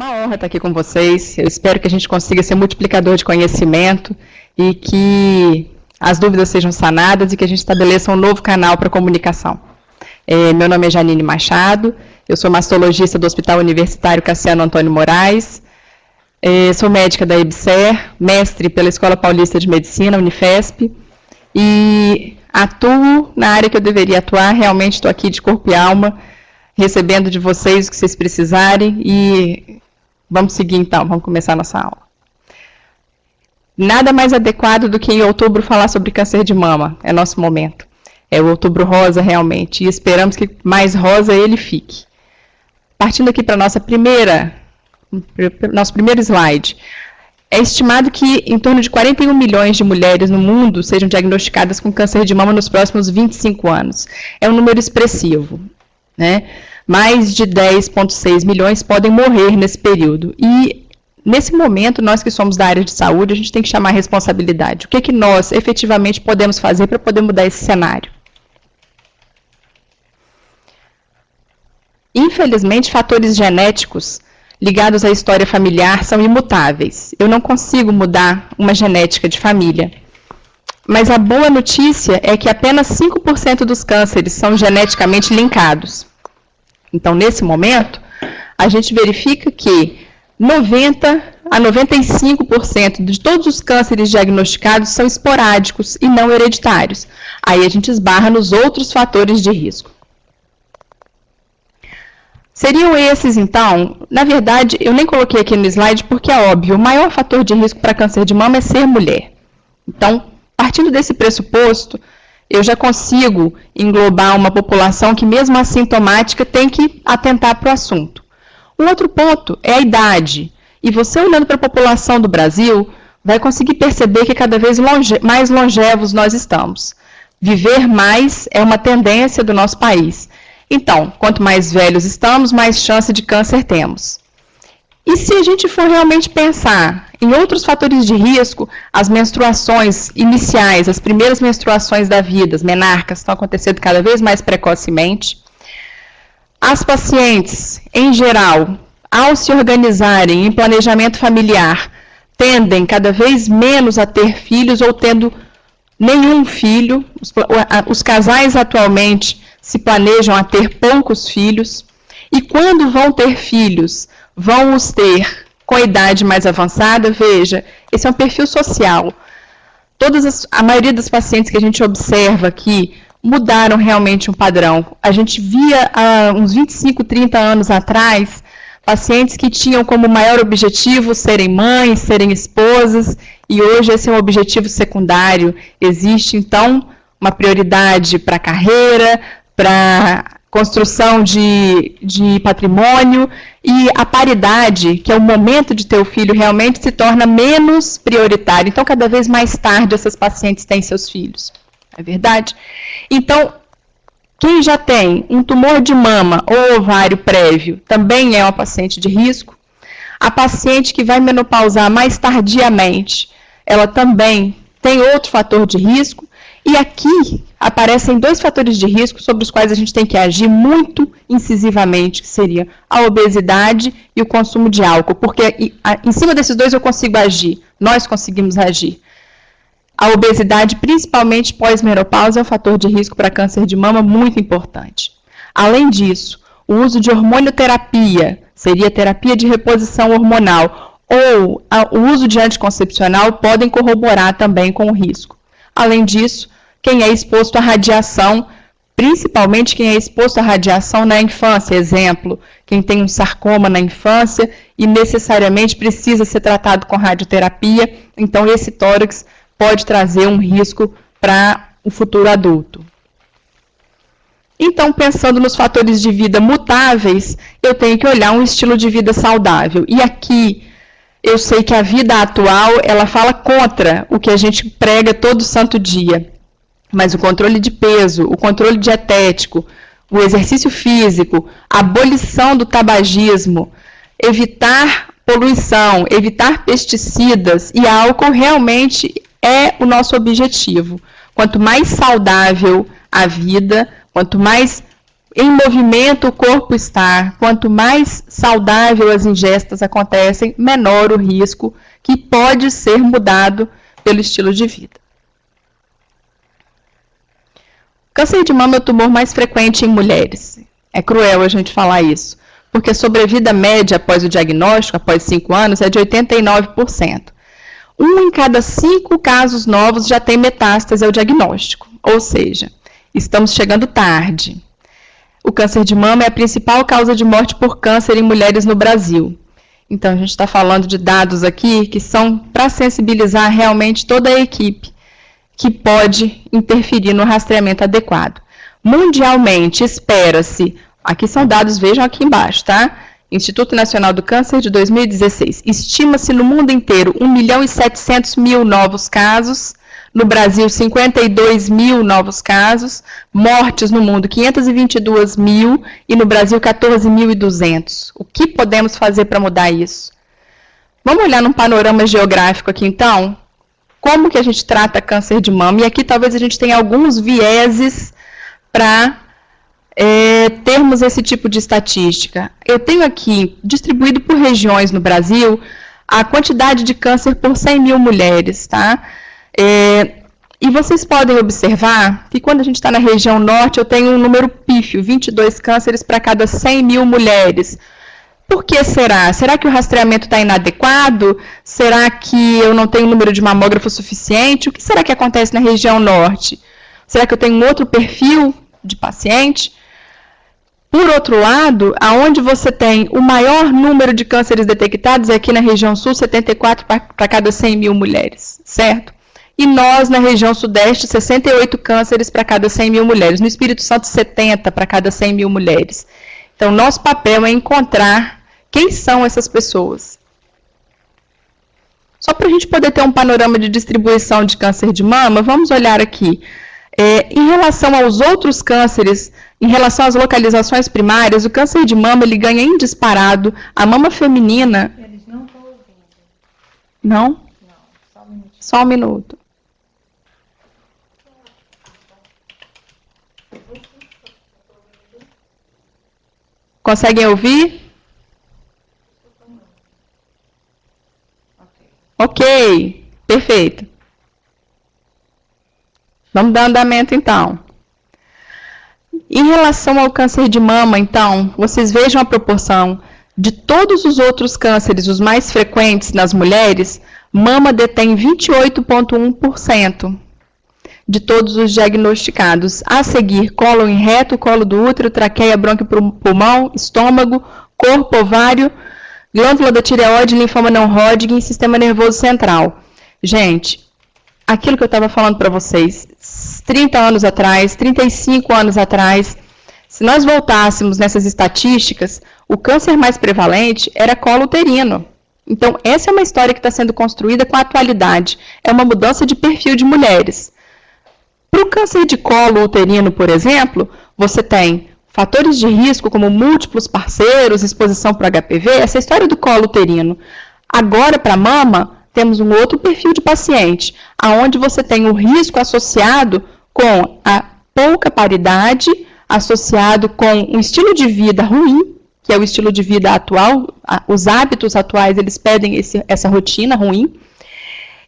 uma honra estar aqui com vocês. Eu espero que a gente consiga ser multiplicador de conhecimento e que as dúvidas sejam sanadas e que a gente estabeleça um novo canal para comunicação. Meu nome é Janine Machado, eu sou mastologista do Hospital Universitário Cassiano Antônio Moraes, sou médica da EBSER, mestre pela Escola Paulista de Medicina, Unifesp, e atuo na área que eu deveria atuar. Realmente estou aqui de corpo e alma, recebendo de vocês o que vocês precisarem, e vamos seguir então, vamos começar a nossa aula. Nada mais adequado do que em outubro falar sobre câncer de mama, é nosso momento. É o outubro rosa realmente, e esperamos que mais rosa ele fique. Partindo aqui para nosso primeiro slide, é estimado que em torno de 41 milhões de mulheres no mundo sejam diagnosticadas com câncer de mama nos próximos 25 anos. É um número expressivo, né? Mais de 10,6 milhões podem morrer nesse período. E, nesse momento, nós que somos da área de saúde, a gente tem que chamar a responsabilidade. O que é que nós, efetivamente, podemos fazer para poder mudar esse cenário? Infelizmente, fatores genéticos ligados à história familiar são imutáveis. Eu não consigo mudar uma genética de família. Mas a boa notícia é que apenas 5% dos cânceres são geneticamente linkados. Então, nesse momento, a gente verifica que 90% a 95% de todos os cânceres diagnosticados são esporádicos e não hereditários. Aí a gente esbarra nos outros fatores de risco. Seriam esses, então, na verdade, eu nem coloquei aqui no slide porque é óbvio, o maior fator de risco para câncer de mama é ser mulher. Então, partindo desse pressuposto, eu já consigo englobar uma população que, mesmo assintomática, tem que atentar para o assunto. Um outro ponto é a idade. E você, olhando para a população do Brasil, vai conseguir perceber que cada vez mais longevos nós estamos. Viver mais é uma tendência do nosso país. Então, quanto mais velhos estamos, mais chance de câncer temos. E se a gente for realmente pensar em outros fatores de risco, as menstruações iniciais, as primeiras menstruações da vida, as menarcas, estão acontecendo cada vez mais precocemente. As pacientes, em geral, ao se organizarem em planejamento familiar, tendem cada vez menos a ter filhos ou tendo nenhum filho. Os casais atualmente se planejam a ter poucos filhos, e quando vão ter filhos, vão os ter com a idade mais avançada. Veja, esse é um perfil social. A maioria dos pacientes que a gente observa aqui mudaram realmente um padrão. A gente via há uns 25, 30 anos atrás, pacientes que tinham como maior objetivo serem mães, serem esposas, e hoje esse é um objetivo secundário. Existe, então, uma prioridade para a carreira, para construção de patrimônio, e a paridade, que é o momento de ter o filho, realmente se torna menos prioritário. Então, cada vez mais tarde, essas pacientes têm seus filhos. É verdade? Então, quem já tem um tumor de mama ou ovário prévio também é uma paciente de risco. A paciente que vai menopausar mais tardiamente, ela também tem outro fator de risco. E aqui aparecem dois fatores de risco sobre os quais a gente tem que agir muito incisivamente, que seria a obesidade e o consumo de álcool, porque em cima desses dois eu consigo agir, nós conseguimos agir. A obesidade, principalmente pós-menopausa, é um fator de risco para câncer de mama muito importante. Além disso, o uso de hormonioterapia, seria terapia de reposição hormonal, ou o uso de anticoncepcional podem corroborar também com o risco. Além disso, quem é exposto à radiação, principalmente quem é exposto à radiação na infância, exemplo, quem tem um sarcoma na infância e necessariamente precisa ser tratado com radioterapia, então esse tórax pode trazer um risco para o futuro adulto. Então, pensando nos fatores de vida mutáveis, eu tenho que olhar um estilo de vida saudável. E aqui, eu sei que a vida atual, ela fala contra o que a gente prega todo santo dia. Mas o controle de peso, o controle dietético, o exercício físico, a abolição do tabagismo, evitar poluição, evitar pesticidas e álcool realmente é o nosso objetivo. Quanto mais saudável a vida, quanto mais em movimento o corpo está, quanto mais saudável as ingestas acontecem, menor o risco que pode ser mudado pelo estilo de vida. Câncer de mama é o tumor mais frequente em mulheres. É cruel a gente falar isso, porque a sobrevida média após o diagnóstico, após 5 anos, é de 89%. 1 em cada 5 casos novos já tem metástase ao diagnóstico, ou seja, estamos chegando tarde. O câncer de mama é a principal causa de morte por câncer em mulheres no Brasil. Então, a gente está falando de dados aqui que são para sensibilizar realmente toda a equipe que pode interferir no rastreamento adequado. Mundialmente, espera-se, aqui são dados, vejam aqui embaixo, tá? Instituto Nacional do Câncer de 2016. Estima-se no mundo inteiro 1.700.000 novos casos, no Brasil 52 mil novos casos, mortes no mundo 522 mil e no Brasil 14.200. O que podemos fazer para mudar isso? Vamos olhar num panorama geográfico aqui então? Como que a gente trata câncer de mama? E aqui talvez a gente tenha alguns vieses para termos esse tipo de estatística. Eu tenho aqui, distribuído por regiões no Brasil, a quantidade de câncer por 100 mil mulheres, tá? E vocês podem observar que quando a gente está na região norte, eu tenho um número pífio, 22 cânceres para cada 100 mil mulheres. Por que será? Será que o rastreamento está inadequado? Será que eu não tenho número de mamógrafo suficiente? O que será que acontece na região norte? Será que eu tenho um outro perfil de paciente? Por outro lado, aonde você tem o maior número de cânceres detectados é aqui na região sul, 74 para cada 100 mil mulheres, certo? E nós, na região sudeste, 68 cânceres para cada 100 mil mulheres. No Espírito Santo, 70 para cada 100 mil mulheres. Então, nosso papel é encontrar quem são essas pessoas. Só para a gente poder ter um panorama de distribuição de câncer de mama, vamos olhar aqui. Em relação aos outros cânceres, em relação às localizações primárias, o câncer de mama ele ganha em disparado. A mama feminina... Eles não estão ouvindo. Não? Não, só um minuto. Só um minuto. Conseguem ouvir? Ok, perfeito. Vamos dar andamento, então. Em relação ao câncer de mama, então, vocês vejam a proporção de todos os outros cânceres, os mais frequentes nas mulheres, mama detém 28,1% de todos os diagnosticados. A seguir, cólon e reto, colo do útero, traqueia, bronquio-pulmão, estômago, corpo, ovário, glândula da tireoide, linfoma não Hodgkin e sistema nervoso central. Gente, aquilo que eu estava falando para vocês, 30 anos atrás, 35 anos atrás, se nós voltássemos nessas estatísticas, o câncer mais prevalente era colo uterino. Então, essa é uma história que está sendo construída com a atualidade. É uma mudança de perfil de mulheres. Para o câncer de colo uterino, por exemplo, você tem fatores de risco como múltiplos parceiros, exposição para o HPV, essa história do colo uterino. Agora, para a mama, temos um outro perfil de paciente, onde você tem o risco associado com a pouca paridade, associado com um estilo de vida ruim, que é o estilo de vida atual, os hábitos atuais, eles pedem essa rotina ruim,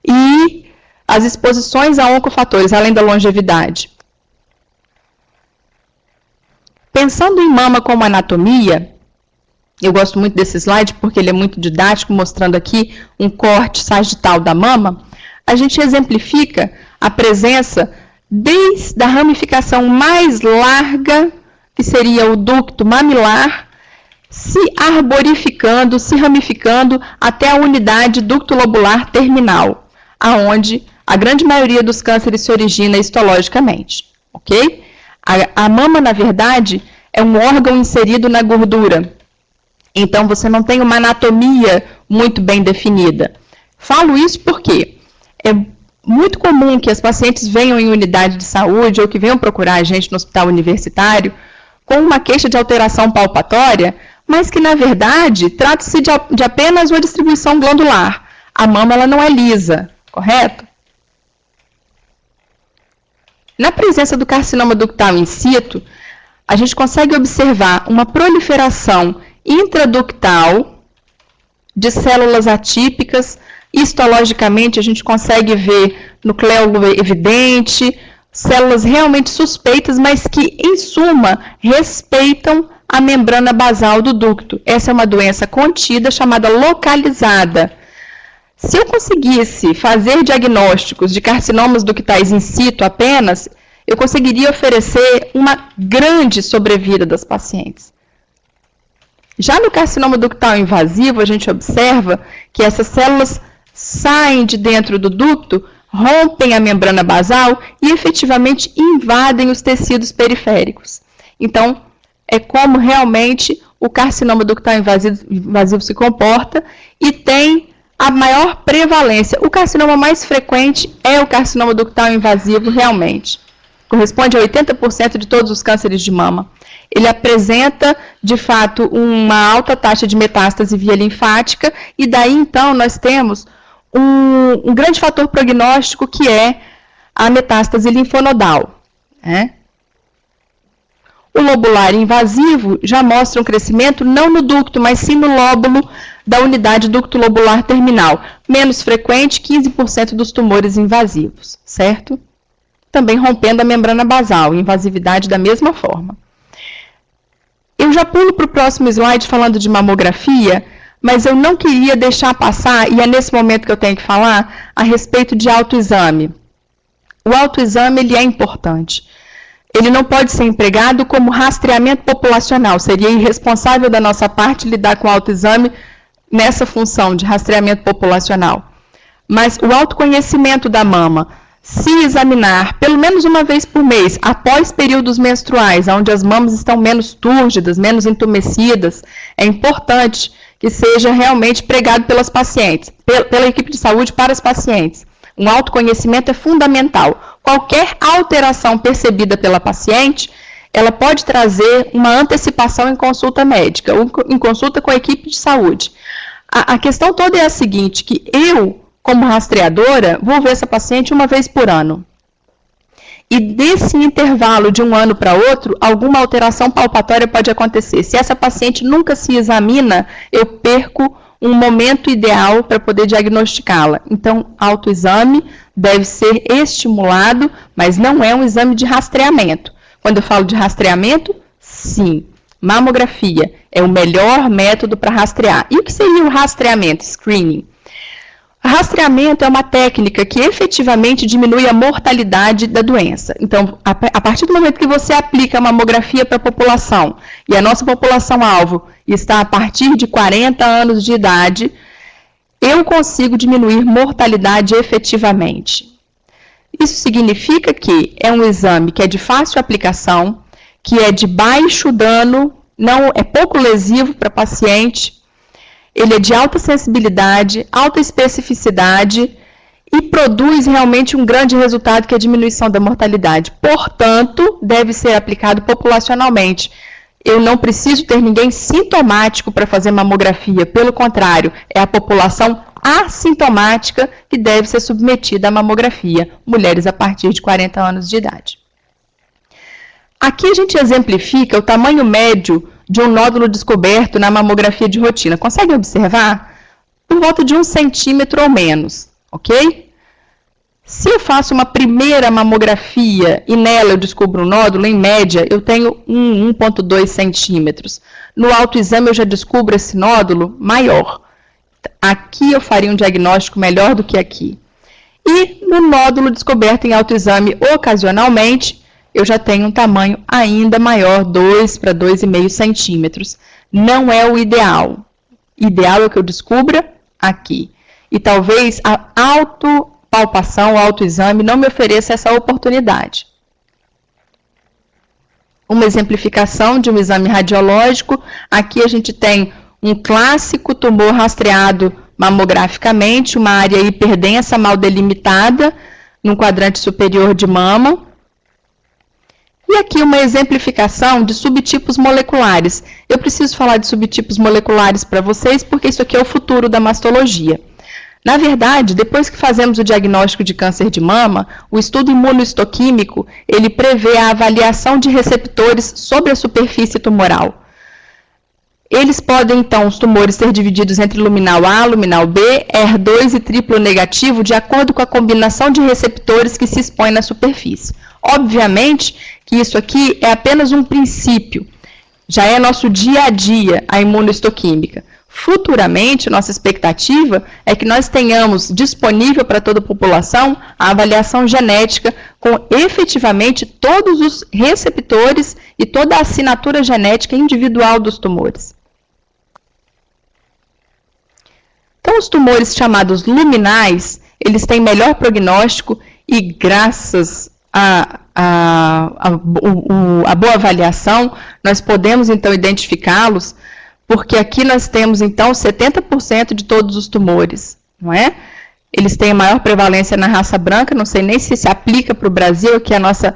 e as exposições a oncofatores, além da longevidade. Pensando em mama como anatomia, eu gosto muito desse slide porque ele é muito didático, mostrando aqui um corte sagital da mama. A gente exemplifica a presença desde a ramificação mais larga, que seria o ducto mamilar, se arborificando, se ramificando até a unidade ducto lobular terminal, aonde a grande maioria dos cânceres se origina histologicamente, ok? A mama, na verdade, é um órgão inserido na gordura. Então, você não tem uma anatomia muito bem definida. Falo isso porque é muito comum que as pacientes venham em unidade de saúde ou que venham procurar a gente no hospital universitário com uma queixa de alteração palpatória, mas que, na verdade, trata-se de apenas uma distribuição glandular. A mama ela não é lisa, correto? Na presença do carcinoma ductal in situ, a gente consegue observar uma proliferação intraductal de células atípicas. Histologicamente, a gente consegue ver nucleolo evidente, células realmente suspeitas, mas que, em suma, respeitam a membrana basal do ducto. Essa é uma doença contida, chamada localizada. Se eu conseguisse fazer diagnósticos de carcinomas ductais in situ apenas, eu conseguiria oferecer uma grande sobrevida das pacientes. Já no carcinoma ductal invasivo, a gente observa que essas células saem de dentro do ducto, rompem a membrana basal e efetivamente invadem os tecidos periféricos. Então, é como realmente o carcinoma ductal invasivo se comporta e tem a maior prevalência. O carcinoma mais frequente é o carcinoma ductal invasivo, realmente. Corresponde a 80% de todos os cânceres de mama. Ele apresenta, de fato, uma alta taxa de metástase via linfática, e daí, então, nós temos um grande fator prognóstico, que é a metástase linfonodal. O lobular invasivo já mostra um crescimento não no ducto, mas sim no lóbulo da unidade ducto-lobular terminal. Menos frequente, 15% dos tumores invasivos, certo? Também rompendo a membrana basal, invasividade da mesma forma. Eu já pulo para o próximo slide falando de mamografia, mas eu não queria deixar passar, e é nesse momento que eu tenho que falar, a respeito de autoexame. O autoexame, ele é importante. Ele não pode ser empregado como rastreamento populacional. Seria irresponsável da nossa parte lidar com o autoexame nessa função de rastreamento populacional. Mas o autoconhecimento da mama, se examinar pelo menos uma vez por mês, após períodos menstruais, onde as mamas estão menos túrgidas, menos entumecidas, é importante que seja realmente pregado pelas pacientes, pela equipe de saúde para as pacientes. Um autoconhecimento é fundamental. Qualquer alteração percebida pela paciente, ela pode trazer uma antecipação em consulta médica, ou em consulta com a equipe de saúde. A questão toda é a seguinte, que eu, como rastreadora, vou ver essa paciente uma vez por ano. E desse intervalo de um ano para outro, alguma alteração palpatória pode acontecer. Se essa paciente nunca se examina, eu perco um momento ideal para poder diagnosticá-la. Então, autoexame deve ser estimulado, mas não é um exame de rastreamento. Quando eu falo de rastreamento, sim, mamografia é o melhor método para rastrear. E o que seria o rastreamento, screening? Rastreamento é uma técnica que efetivamente diminui a mortalidade da doença. Então, a partir do momento que você aplica a mamografia para a população, e a nossa população-alvo está a partir de 40 anos de idade, eu consigo diminuir mortalidade efetivamente. Isso significa que é um exame que é de fácil aplicação, que é de baixo dano, não é pouco lesivo para paciente, ele é de alta sensibilidade, alta especificidade e produz realmente um grande resultado, que é a diminuição da mortalidade. Portanto, deve ser aplicado populacionalmente. Eu não preciso ter ninguém sintomático para fazer mamografia, pelo contrário, é a população assintomática que deve ser submetida à mamografia, mulheres a partir de 40 anos de idade. Aqui a gente exemplifica o tamanho médio de um nódulo descoberto na mamografia de rotina. Consegue observar? Por volta de 1 centímetro ou menos, ok? Se eu faço uma primeira mamografia e nela eu descubro um nódulo, em média, eu tenho 1,2 centímetros. No autoexame eu já descubro esse nódulo maior. Aqui eu faria um diagnóstico melhor do que aqui. E no nódulo descoberto em autoexame ocasionalmente, eu já tenho um tamanho ainda maior, 2 para 2,5 centímetros. Não é o ideal. Ideal é que eu descubra aqui. E talvez a autopalpação, o autoexame, não me ofereça essa oportunidade. Uma exemplificação de um exame radiológico. Aqui a gente tem um clássico tumor rastreado mamograficamente, uma área hiperdensa mal delimitada, no quadrante superior de mama. E aqui uma exemplificação de subtipos moleculares. Eu preciso falar de subtipos moleculares para vocês, porque isso aqui é o futuro da mastologia. Na verdade, depois que fazemos o diagnóstico de câncer de mama, o estudo imunohistoquímico, ele prevê a avaliação de receptores sobre a superfície tumoral. Eles podem, então, os tumores ser divididos entre luminal A, luminal B, HER2 e triplo negativo, de acordo com a combinação de receptores que se expõe na superfície. Obviamente que isso aqui é apenas um princípio, já é nosso dia a dia a imunohistoquímica. Futuramente, nossa expectativa é que nós tenhamos disponível para toda a população a avaliação genética com efetivamente todos os receptores e toda a assinatura genética individual dos tumores. Então, os tumores chamados luminais, eles têm melhor prognóstico e graças a boa avaliação, nós podemos então identificá-los, porque aqui nós temos então 70% de todos os tumores, não é? Eles têm a maior prevalência na raça branca, não sei nem se aplica para o Brasil, que a nossa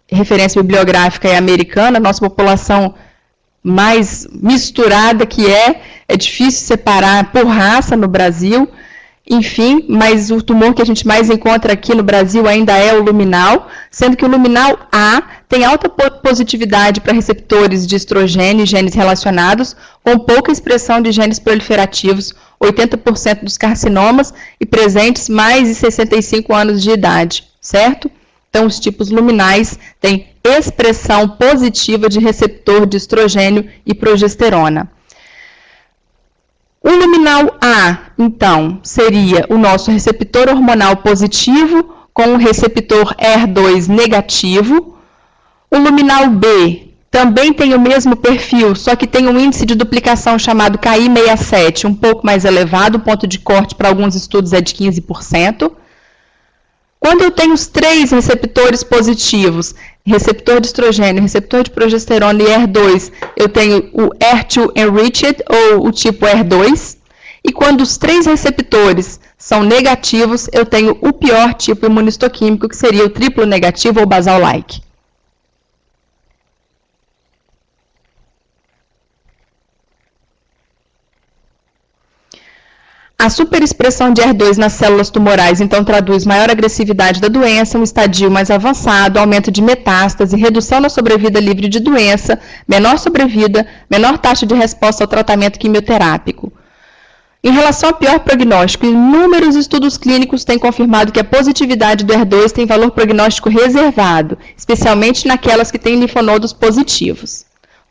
referência bibliográfica é americana, a nossa população mais misturada que é difícil separar por raça no Brasil, enfim, mas o tumor que a gente mais encontra aqui no Brasil ainda é o luminal, sendo que o luminal A tem alta positividade para receptores de estrogênio e genes relacionados, com pouca expressão de genes proliferativos, 80% dos carcinomas e presentes mais de 65 anos de idade, certo? Então, os tipos luminais têm expressão positiva de receptor de estrogênio e progesterona. O luminal A, então, seria o nosso receptor hormonal positivo com o receptor HER2 negativo. O luminal B também tem o mesmo perfil, só que tem um índice de duplicação chamado Ki67, um pouco mais elevado, o ponto de corte para alguns estudos é de 15%. Quando eu tenho os três receptores positivos, receptor de estrogênio, receptor de progesterona e HER2, eu tenho o HER2 enriched, ou o tipo HER2. E quando os três receptores são negativos, eu tenho o pior tipo imunohistoquímico, que seria o triplo negativo ou basal-like. A superexpressão de HER2 nas células tumorais, então, traduz maior agressividade da doença, um estadio mais avançado, aumento de metástase, redução na sobrevida livre de doença, menor sobrevida, menor taxa de resposta ao tratamento quimioterápico. Em relação ao pior prognóstico, inúmeros estudos clínicos têm confirmado que a positividade do HER2 tem valor prognóstico reservado, especialmente naquelas que têm linfonodos positivos.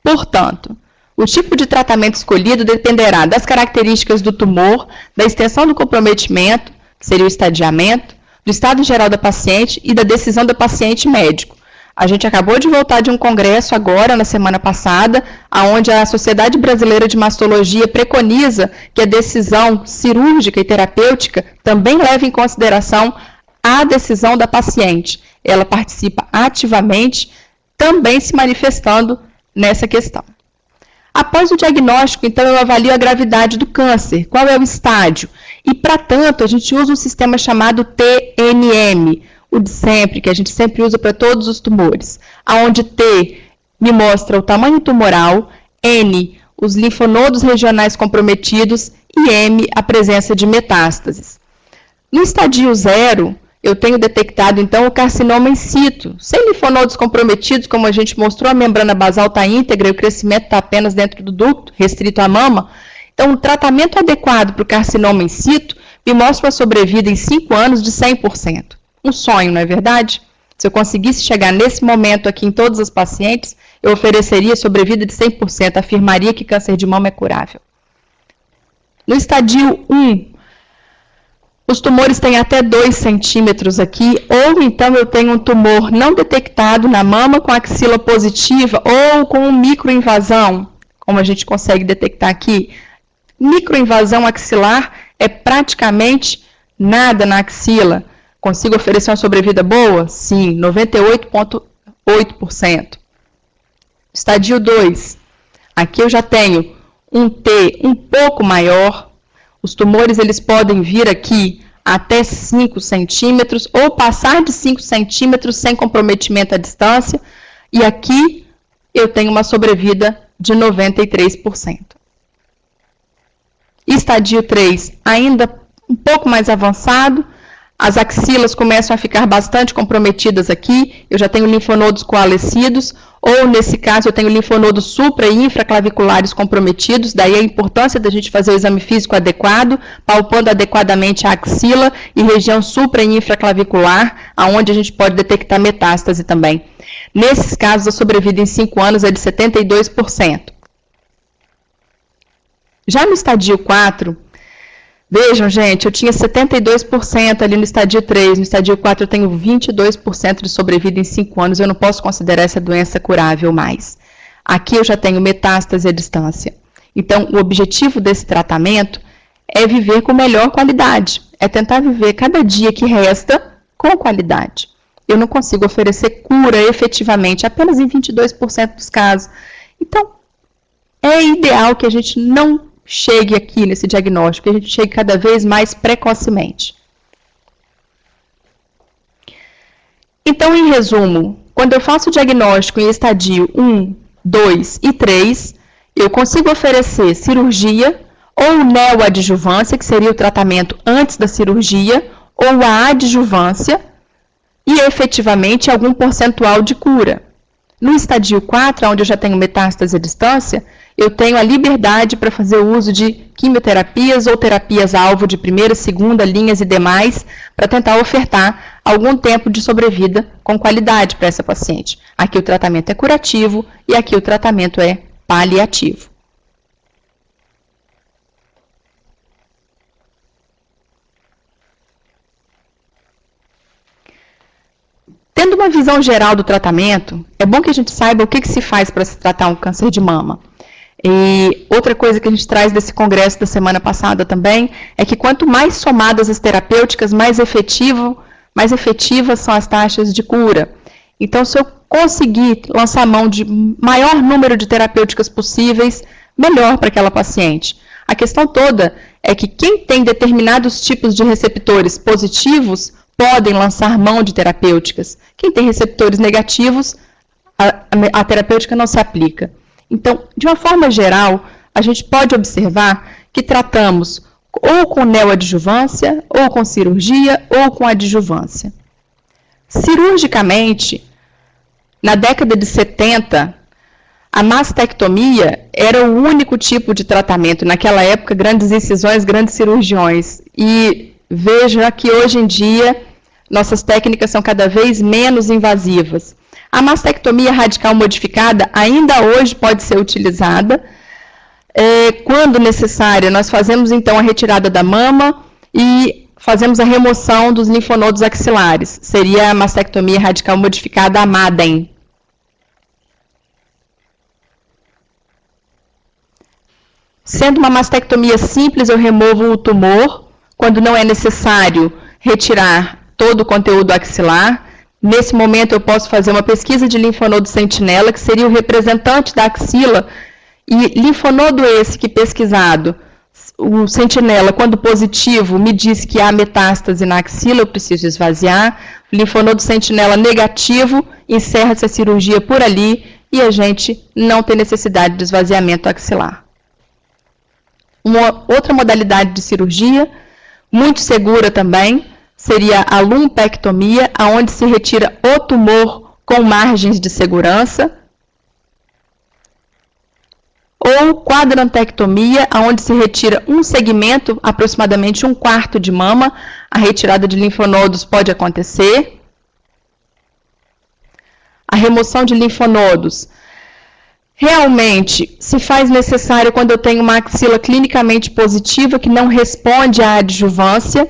Portanto, o tipo de tratamento escolhido dependerá das características do tumor, da extensão do comprometimento, que seria o estadiamento, do estado geral da paciente e da decisão do paciente médico. A gente acabou de voltar de um congresso agora, na semana passada, onde a Sociedade Brasileira de Mastologia preconiza que a decisão cirúrgica e terapêutica também leve em consideração a decisão da paciente. Ela participa ativamente, também se manifestando nessa questão. Após o diagnóstico, então, eu avalio a gravidade do câncer, qual é o estágio. E, para tanto, a gente usa um sistema chamado TNM, o de sempre, que a gente sempre usa para todos os tumores, onde T me mostra o tamanho tumoral, N, os linfonodos regionais comprometidos e M, a presença de metástases. No estadio 0, eu tenho detectado, então, o carcinoma in situ, sem linfonodos comprometidos, como a gente mostrou, a membrana basal está íntegra e o crescimento está apenas dentro do ducto, restrito à mama. Então, o tratamento adequado para o carcinoma in situ me mostra uma sobrevida em 5 anos de 100%. Um sonho, não é verdade? Se eu conseguisse chegar nesse momento aqui em todas as pacientes, eu ofereceria sobrevida de 100%, afirmaria que câncer de mama é curável. No estadio 1, os tumores têm até 2 centímetros aqui, ou então eu tenho um tumor não detectado na mama com axila positiva ou com microinvasão, como a gente consegue detectar aqui. Microinvasão axilar é praticamente nada na axila. Consigo oferecer uma sobrevida boa? Sim, 98,8%. Estadio 2. Aqui eu já tenho um T um pouco maior. Os tumores eles podem vir aqui até 5 centímetros ou passar de 5 centímetros sem comprometimento à distância. E aqui eu tenho uma sobrevida de 93%. Estadio 3, ainda um pouco mais avançado, as axilas começam a ficar bastante comprometidas aqui, eu já tenho linfonodos coalescidos, ou nesse caso eu tenho linfonodos supra- e infraclaviculares comprometidos, daí a importância da gente fazer o exame físico adequado, palpando adequadamente a axila e região supra- e infraclavicular, aonde a gente pode detectar metástase também. Nesses casos, a sobrevida em 5 anos é de 72%. Já no estadio 4, vejam, gente, eu tinha 72% ali no estadio 3, no estadio 4 eu tenho 22% de sobrevida em 5 anos, eu não posso considerar essa doença curável mais. Aqui eu já tenho metástase à distância. Então, o objetivo desse tratamento é viver com melhor qualidade, é tentar viver cada dia que resta com qualidade. Eu não consigo oferecer cura efetivamente, apenas em 22% dos casos. Então, é ideal que a gente não chegue aqui nesse diagnóstico, que a gente chegue cada vez mais precocemente. Então, em resumo, quando eu faço o diagnóstico em estadio 1, 2 e 3, eu consigo oferecer cirurgia ou neoadjuvância, que seria o tratamento antes da cirurgia, ou a adjuvância, e efetivamente algum percentual de cura. No estadio 4, onde eu já tenho metástase à distância, eu tenho a liberdade para fazer o uso de quimioterapias ou terapias-alvo de primeira, segunda linhas e demais, para tentar ofertar algum tempo de sobrevida com qualidade para essa paciente. Aqui o tratamento é curativo e aqui o tratamento é paliativo. Tendo uma visão geral do tratamento, é bom que a gente saiba o que se faz para se tratar um câncer de mama. E outra coisa que a gente traz desse congresso da semana passada também, é que quanto mais somadas as terapêuticas, mais efetivas são as taxas de cura. Então, se eu conseguir lançar mão de maior número de terapêuticas possíveis, melhor para aquela paciente. A questão toda é que quem tem determinados tipos de receptores positivos, podem lançar mão de terapêuticas. Quem tem receptores negativos, a terapêutica não se aplica. Então, de uma forma geral, a gente pode observar que tratamos ou com neoadjuvância, ou com cirurgia, ou com adjuvância. Cirurgicamente, na década de 70, a mastectomia era o único tipo de tratamento. Naquela época, grandes incisões, grandes cirurgiões. E veja que hoje em dia, nossas técnicas são cada vez menos invasivas. A mastectomia radical modificada ainda hoje pode ser utilizada. Quando necessária, nós fazemos então a retirada da mama e fazemos a remoção dos linfonodos axilares. Seria a mastectomia radical modificada, a MADEM. Sendo uma mastectomia simples, eu removo o tumor. Quando não é necessário retirar todo o conteúdo axilar. Nesse momento, eu posso fazer uma pesquisa de linfonodo sentinela, que seria o representante da axila, e linfonodo esse que pesquisado, o sentinela, quando positivo, me diz que há metástase na axila, eu preciso esvaziar. O linfonodo sentinela negativo, encerra-se a cirurgia por ali, e a gente não tem necessidade de esvaziamento axilar. Uma outra modalidade de cirurgia, muito segura também, seria a lumpectomia, onde se retira o tumor com margens de segurança, ou quadrantectomia, onde se retira um segmento, aproximadamente 1/4 de mama. A retirada de linfonodos pode acontecer. A remoção de linfonodos realmente se faz necessário quando eu tenho uma axila clinicamente positiva que não responde à adjuvância.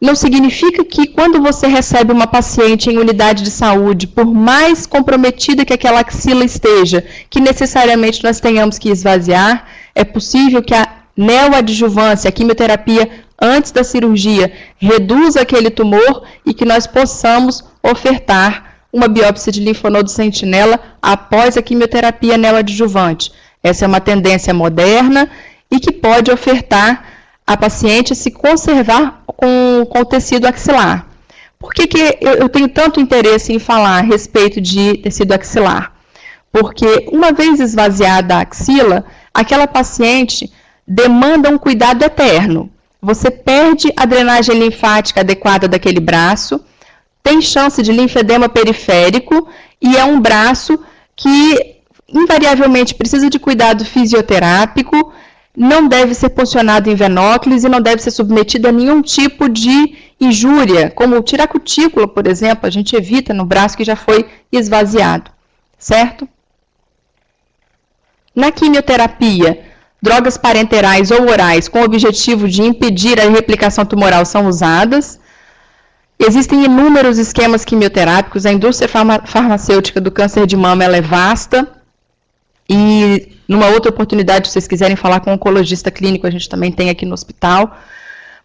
Não significa que quando você recebe uma paciente em unidade de saúde, por mais comprometida que aquela axila esteja, que necessariamente nós tenhamos que esvaziar. É possível que a neoadjuvância, a quimioterapia antes da cirurgia, reduza aquele tumor e que nós possamos ofertar uma biópsia de linfonodo sentinela após a quimioterapia neoadjuvante. Essa é uma tendência moderna e que pode ofertar a paciente se conservar com o tecido axilar. Por que eu tenho tanto interesse em falar a respeito de tecido axilar? Porque uma vez esvaziada a axila, aquela paciente demanda um cuidado eterno. Você perde a drenagem linfática adequada daquele braço, tem chance de linfedema periférico e é um braço que invariavelmente precisa de cuidado fisioterápico, não deve ser posicionado em venóclise e não deve ser submetido a nenhum tipo de injúria, como tirar cutícula, por exemplo, a gente evita no braço que já foi esvaziado, certo? Na quimioterapia, drogas parenterais ou orais com o objetivo de impedir a replicação tumoral são usadas. Existem inúmeros esquemas quimioterápicos, a indústria farmacêutica do câncer de mama ela é vasta, e numa outra oportunidade, se vocês quiserem falar com um oncologista clínico, a gente também tem aqui no hospital,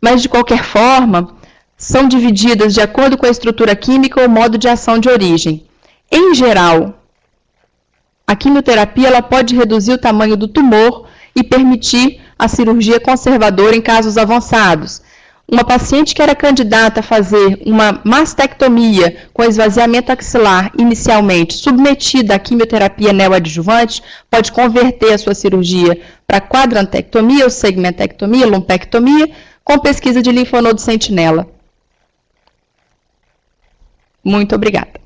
mas de qualquer forma, são divididas de acordo com a estrutura química ou modo de ação de origem. Em geral, a quimioterapia ela pode reduzir o tamanho do tumor e permitir a cirurgia conservadora em casos avançados. Uma paciente que era candidata a fazer uma mastectomia com esvaziamento axilar inicialmente, submetida à quimioterapia neoadjuvante, pode converter a sua cirurgia para quadrantectomia ou segmentectomia, lumpectomia, com pesquisa de linfonodo sentinela. Muito obrigada.